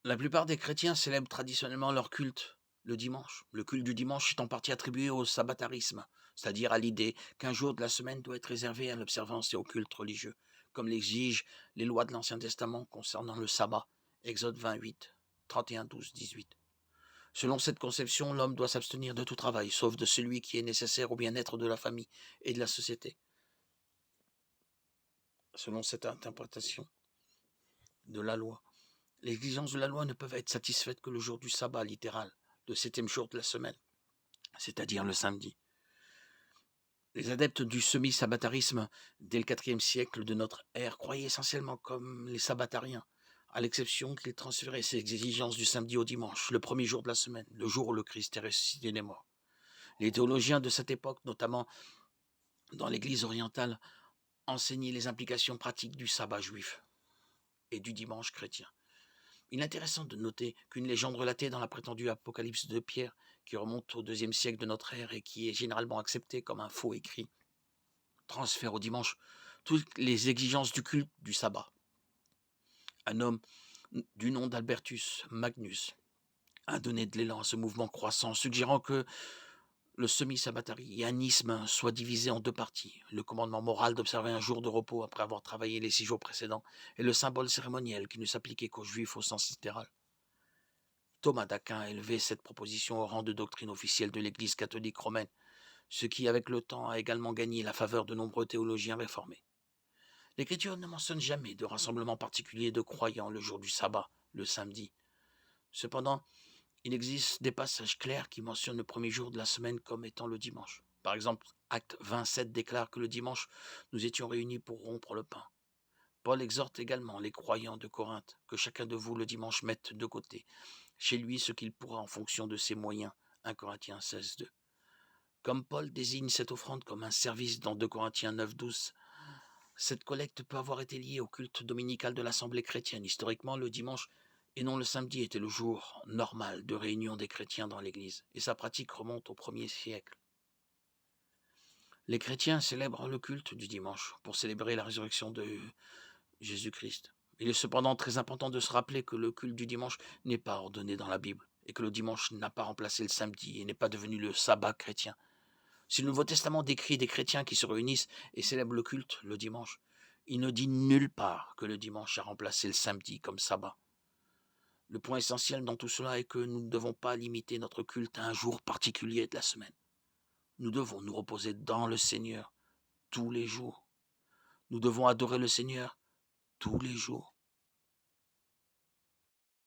La plupart des chrétiens célèbrent traditionnellement leur culte le dimanche. Le culte du dimanche est en partie attribué au sabbatarisme, c'est-à-dire à l'idée qu'un jour de la semaine doit être réservé à l'observance et au culte religieux, comme l'exigent les lois de l'Ancien Testament concernant le sabbat, Exode 28, 31, 12, 18. Selon cette conception, l'homme doit s'abstenir de tout travail, sauf de celui qui est nécessaire au bien-être de la famille et de la société. Selon cette interprétation de la loi, les exigences de la loi ne peuvent être satisfaites que le jour du sabbat littéral, le septième jour de la semaine, c'est-à-dire le samedi. Les adeptes du semi-sabbatarisme dès le IVe siècle de notre ère croyaient essentiellement comme les sabbatariens, à l'exception qu'ils transféraient ces exigences du samedi au dimanche, le premier jour de la semaine, le jour où le Christ est ressuscité des morts. Les théologiens de cette époque, notamment dans l'Église orientale, enseignaient les implications pratiques du sabbat juif et du dimanche chrétien. Il est intéressant de noter qu'une légende relatée dans la prétendue Apocalypse de Pierre, qui remonte au IIe siècle de notre ère et qui est généralement acceptée comme un faux écrit, transfère au dimanche toutes les exigences du culte du sabbat. Un homme du nom d'Albertus Magnus a donné de l'élan à ce mouvement croissant, suggérant que le semi-sabbatarianisme soit divisé en deux parties. Le commandement moral d'observer un jour de repos après avoir travaillé les 6 jours précédents et le symbole cérémoniel qui ne s'appliquait qu'aux juifs au sens littéral. Thomas d'Aquin a élevé cette proposition au rang de doctrine officielle de l'Église catholique romaine, ce qui, avec le temps, a également gagné la faveur de nombreux théologiens réformés. L'Écriture ne mentionne jamais de rassemblement particulier de croyants le jour du sabbat, le samedi. Cependant, il existe des passages clairs qui mentionnent le premier jour de la semaine comme étant le dimanche. Par exemple, Acte 27 déclare que le dimanche, nous étions réunis pour rompre le pain. Paul exhorte également les croyants de Corinthe que chacun de vous le dimanche mette de côté chez lui ce qu'il pourra en fonction de ses moyens. 1 Corinthiens 16, 2. Comme Paul désigne cette offrande comme un service dans 2 Corinthiens 9, 12, cette collecte peut avoir été liée au culte dominical de l'Assemblée chrétienne. Historiquement, le dimanche et non le samedi était le jour normal de réunion des chrétiens dans l'Église, et sa pratique remonte au 1er siècle. Les chrétiens célèbrent le culte du dimanche pour célébrer la résurrection de Jésus-Christ. Il est cependant très important de se rappeler que le culte du dimanche n'est pas ordonné dans la Bible, et que le dimanche n'a pas remplacé le samedi et n'est pas devenu le sabbat chrétien. Si le Nouveau Testament décrit des chrétiens qui se réunissent et célèbrent le culte le dimanche, il ne dit nulle part que le dimanche a remplacé le samedi comme sabbat. Le point essentiel dans tout cela est que nous ne devons pas limiter notre culte à un jour particulier de la semaine. Nous devons nous reposer dans le Seigneur tous les jours. Nous devons adorer le Seigneur tous les jours.